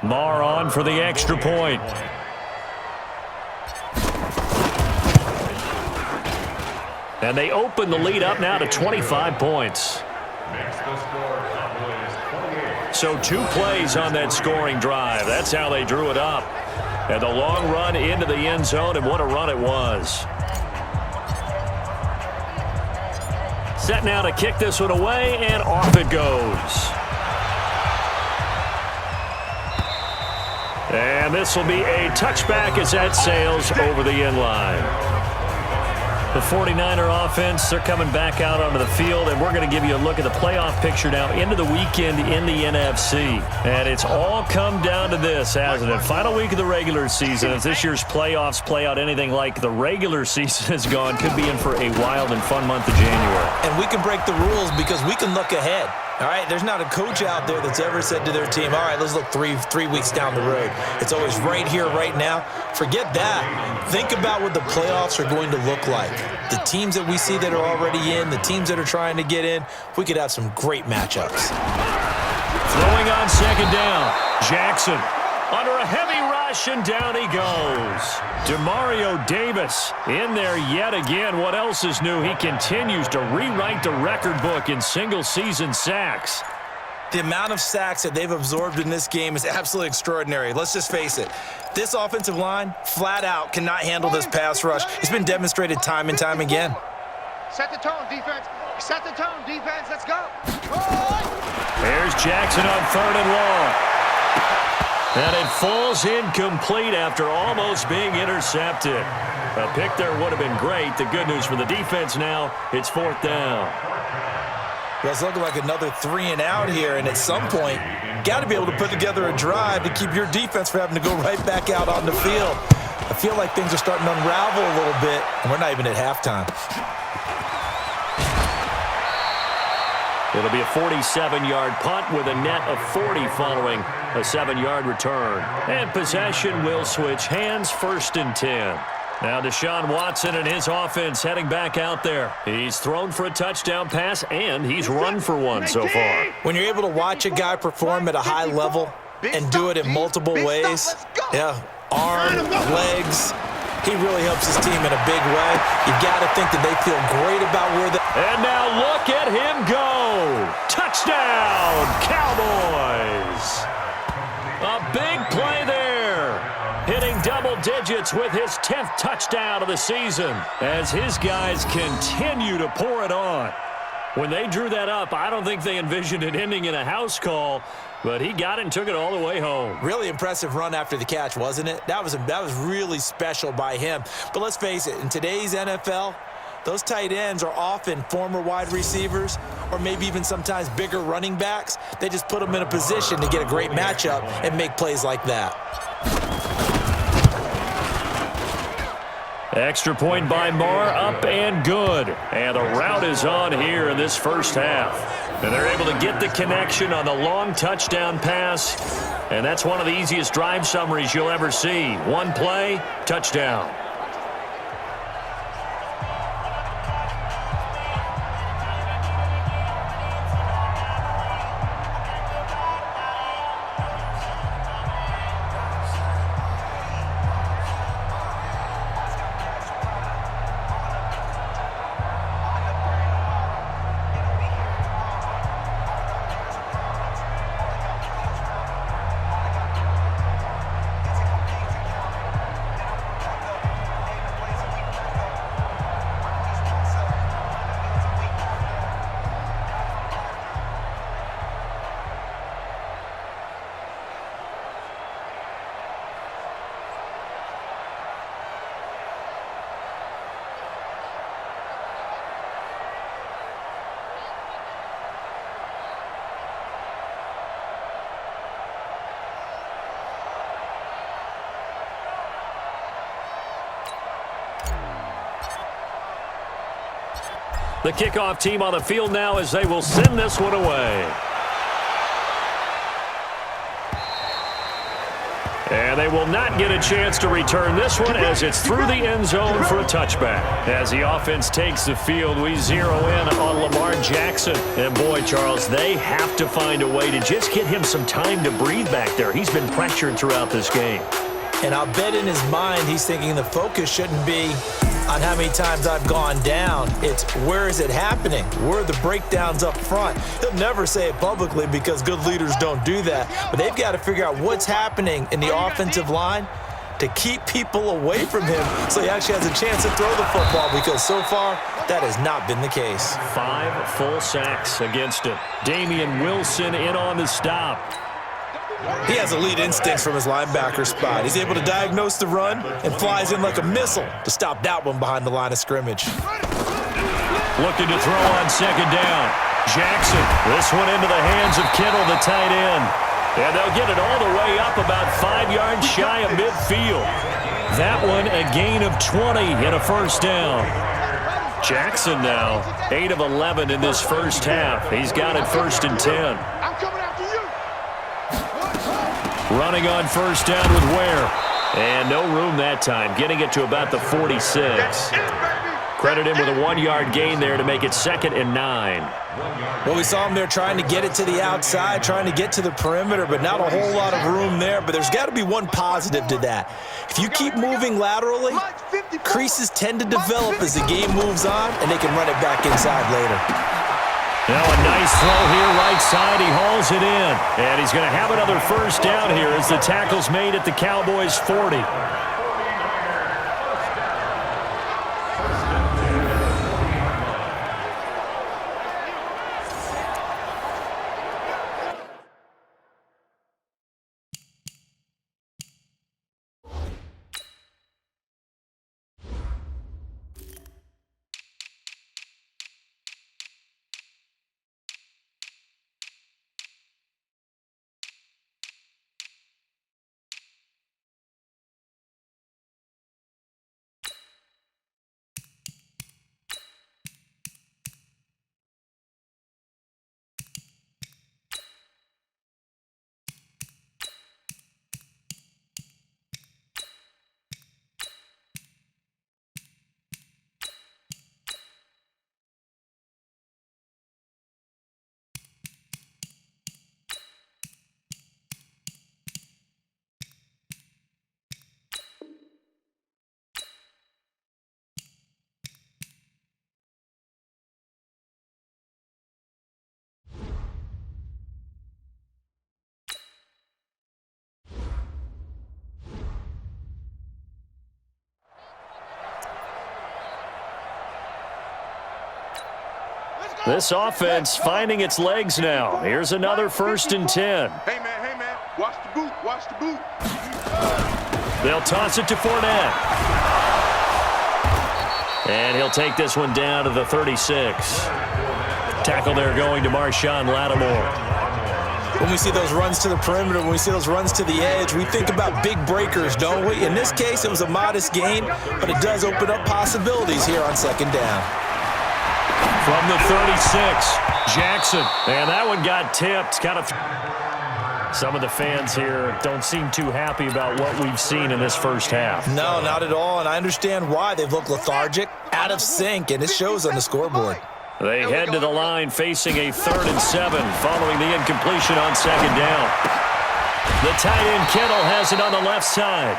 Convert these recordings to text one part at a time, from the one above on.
Marr on for the extra point. And they open the lead up now to 25 points. So 2 plays on that scoring drive. That's how they drew it up. And the long run into the end zone, and what a run it was. Set now to kick this one away, and off it goes. And this will be a touchback as that sails over the end line. The 49er offense, they're coming back out onto the field, and we're going to give you a look at the playoff picture now into the weekend in the NFC. And it's all come down to this, hasn't it? Final week of the regular season. As this year's playoffs play out anything like the regular season has gone, could be in for a wild and fun month of January. And we can break the rules because we can look ahead. All right, there's not a coach out there that's ever said to their team, all right, let's look three weeks down the road. It's always right here, right now. Forget that. Think about what the playoffs are going to look like. The teams that we see that are already in, the teams that are trying to get in, we could have some great matchups. Throwing on second down. Jackson under a heavy rush, and down he goes. Demario Davis in there yet again. What else is new? He continues to rewrite the record book in single-season sacks. The amount of sacks that they've absorbed in this game is absolutely extraordinary. Let's just face it. This offensive line, flat out, cannot handle this pass rush. It's been demonstrated time and time again. Set the tone, defense. Set the tone, defense. Let's go. There's Jackson on 3rd and long. And it falls incomplete after almost being intercepted. A pick there would have been great. The good news for the defense now, it's 4th down. Well, it's looking like another 3 and out here, and at some point, got to be able to put together a drive to keep your defense from having to go right back out on the field. I feel like things are starting to unravel a little bit, and we're not even at halftime. It'll be a 47-yard punt with a net of 40 following a 7-yard return. And possession will switch hands, 1st and 10. Now Deshaun Watson and his offense heading back out there. He's thrown for a touchdown pass, and he's run for one so far. When you're able to watch a guy perform at a high level and do it in multiple ways, arm, legs, he really helps his team in a big way. You've got to think that they feel great about where they... And now look at him go. Touchdown, Cowboys. A big play there. Hitting double digits with his 10th touchdown of the season as his guys continue to pour it on. When they drew that up, I don't think they envisioned it ending in a house call, but he got it and took it all the way home. Really impressive run after the catch, wasn't it? That was really special by him. But let's face it, in today's NFL, those tight ends are often former wide receivers or maybe even sometimes bigger running backs. They just put them in a position to get a great matchup and make plays like that. Extra point by Marr, up and good. And the route is on here in this first half. And they're able to get the connection on the long touchdown pass. And that's one of the easiest drive summaries you'll ever see. One play, touchdown. The kickoff team on the field now as they will send this one away. And they will not get a chance to return this one as it's through the end zone for a touchback. As the offense takes the field, we zero in on Lamar Jackson. And boy, Charles, they have to find a way to just get him some time to breathe back there. He's been pressured throughout this game. And I'll bet in his mind he's thinking the focus shouldn't be on how many times I've gone down. It's where is it happening? Where are the breakdowns up front? He'll never say it publicly because good leaders don't do that. But they've got to figure out what's happening in the offensive line to keep people away from him so he actually has a chance to throw the football, because so far that has not been the case. 5 full sacks against him. Damian Wilson in on the stop. He has elite instincts from his linebacker spot. He's able to diagnose the run and flies in like a missile to stop that one behind the line of scrimmage. Looking to throw on second down. Jackson, this one into the hands of Kittle, the tight end. And they'll get it all the way up about 5 yards shy of midfield. That one a gain of 20 and a first down. Jackson now 8 of 11 in this first half. He's got it 1st and 10. Running on first down with Ware. And no room that time, getting it to about the 46. Credit him with a 1-yard gain there to make it 2nd and 9. Well, we saw him there trying to get it to the outside, trying to get to the perimeter, but not a whole lot of room there. But there's got to be one positive to that. If you keep moving laterally, creases tend to develop as the game moves on, and they can run it back inside later. Now a nice throw here, right side. He hauls it in. And he's going to have another first down here as the tackle's made at the Cowboys' 40. This offense finding its legs now. Here's another 1st and 10. Hey, man, watch the boot, watch the boot. They'll toss it to Fournette. And he'll take this one down to the 36. Tackle there going to Marshawn Lattimore. When we see those runs to the perimeter, when we see those runs to the edge, we think about big breakers, don't we? In this case, it was a modest gain, but it does open up possibilities here on 2nd down. From the 36, Jackson. And that one got tipped. Some of the fans here don't seem too happy about what we've seen in this first half. No, not at all, and I understand why. They've looked lethargic, out of sync, and it shows on the scoreboard. They head to the line facing a 3rd and 7 following the incompletion on 2nd down. The tight end Kittle has it on the left side.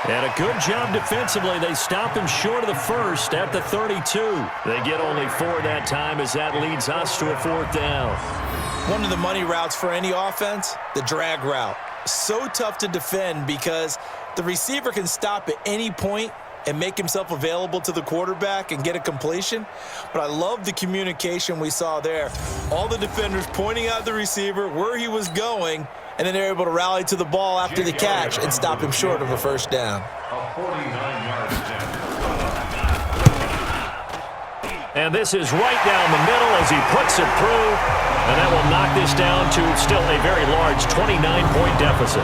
And a good job defensively. They stop him short of the 1st at the 32. They get only 4 that time as that leads us to a 4th down. One of the money routes for any offense, the drag route. So tough to defend because the receiver can stop at any point and make himself available to the quarterback and get a completion. But I love the communication we saw there. All the defenders pointing out the receiver, where he was going, and then they're able to rally to the ball after the catch and stop him short of a 1st down. And this is right down the middle as he puts it through. And that will knock this down to still a very large 29-point deficit.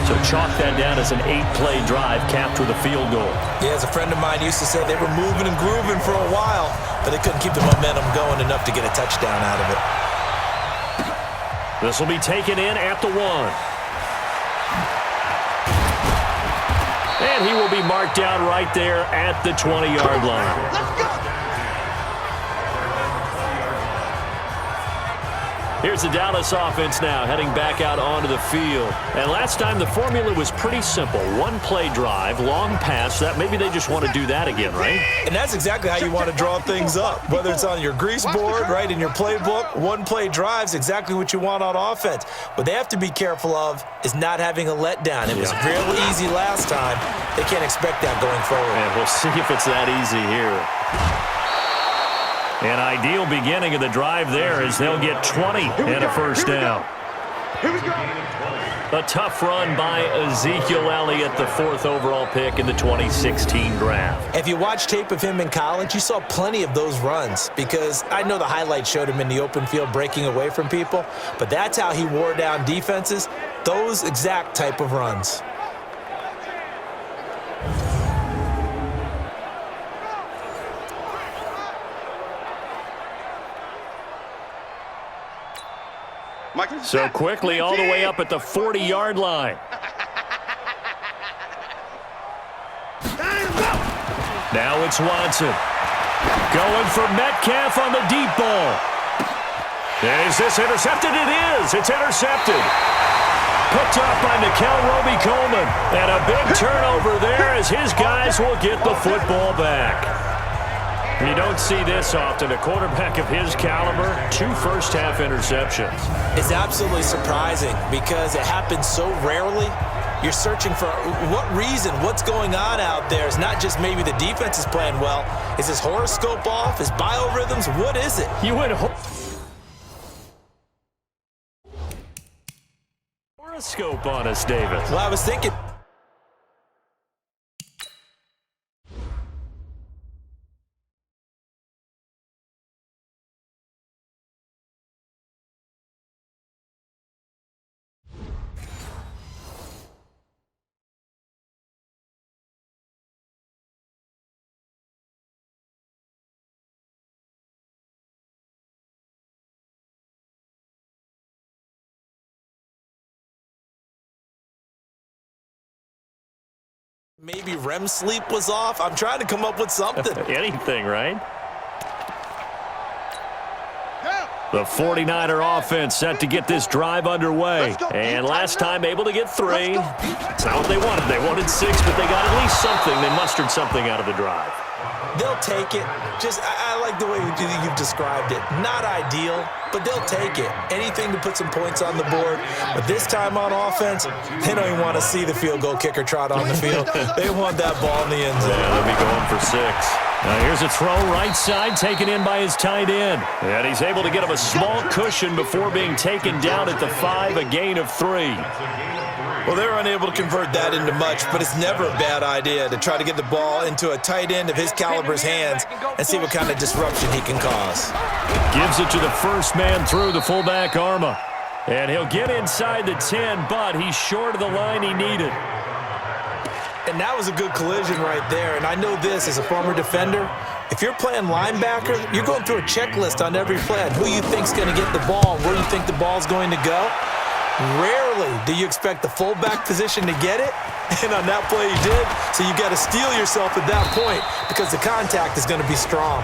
So chalk that down as an 8-play drive capped with a field goal. Yeah, as a friend of mine used to say, they were moving and grooving for a while, but they couldn't keep the momentum going enough to get a touchdown out of it. This will be taken in at the 1. And he will be marked down right there at the 20-yard line. Let's go. Here's the Dallas offense now heading back out onto the field. And last time the formula was pretty simple. One-play drive, long pass. That maybe they just want to do that again, right? And that's exactly how you want to draw things up. Whether it's on your grease board, right, in your playbook, one-play drive's exactly what you want on offense. What they have to be careful of is not having a letdown. It was real easy last time. They can't expect that going forward. And we'll see if it's that easy here. An ideal beginning of the drive there as they'll get 20 and a first down. Here we go. A tough run by Ezekiel Elliott, the 4th overall pick in the 2016 draft. If you watch tape of him in college, you saw plenty of those runs because I know the highlights showed him in the open field breaking away from people, but that's how he wore down defenses, those exact type of runs. So quickly all the way up at the 40-yard line. Now it's Watson. Going for Metcalf on the deep ball. And is this intercepted? It is. It's intercepted. Picked off by Nickel Roby-Coleman. And a big turnover there as his guys will get the football back. You don't see this often. A quarterback of his caliber, 2 first-half interceptions. It's absolutely surprising because it happens so rarely. You're searching for what reason, what's going on out there. It's not just maybe the defense is playing well. Is his horoscope off? His biorhythms? What is it? You went horoscope on us, Davis. Well, I was thinking. Maybe REM sleep was off. I'm trying to come up with something. Anything, right? The 49er offense set to get this drive underway. And last time able to get 3. It's not what they wanted. They wanted 6, but they got at least something. They mustered something out of the drive. They'll take it. I like the way you've described it. Not ideal, but they'll take it. Anything to put some points on the board. But this time on offense, they don't even want to see the field goal kicker trot on the field. They want that ball in the end zone. Yeah, they'll be going for 6. Now here's a throw right side taken in by his tight end. And he's able to get him a small cushion before being taken down at the 5, a gain of 3. Well, they're unable to convert that into much, but it's never a bad idea to try to get the ball into a tight end of his caliber's hands and see what kind of disruption he can cause. Gives it to the first man through, the fullback Arma. And he'll get inside the 10, but he's short of the line he needed. And that was a good collision right there. And I know this as a former defender. If you're playing linebacker, you're going through a checklist on every play on who you think's going to get the ball, where you think the ball's going to go. Rarely do you expect the fullback position to get it, and on that play he did, so you got to steel yourself at that point because the contact is going to be strong.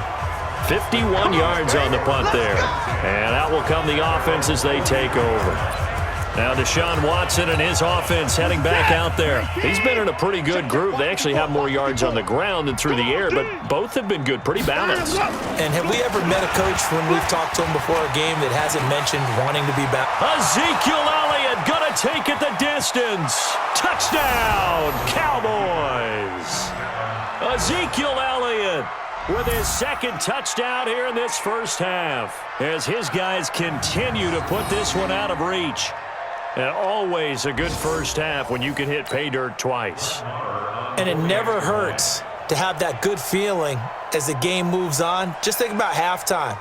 51 yards on the punt there, and out will come the offense as they take over. Now Deshaun Watson and his offense heading back out there. He's been in a pretty good group. They actually have more yards on the ground than through the air, but both have been good, pretty balanced. And have we ever met a coach when we've talked to him before a game that hasn't mentioned wanting to be back? Ezekiel Elliott gonna take it the distance. Touchdown, Cowboys. Ezekiel Elliott with his 2nd touchdown here in this first half as his guys continue to put this one out of reach. And always a good first half when you can hit pay dirt twice. And it never hurts to have that good feeling as the game moves on. Just think about halftime.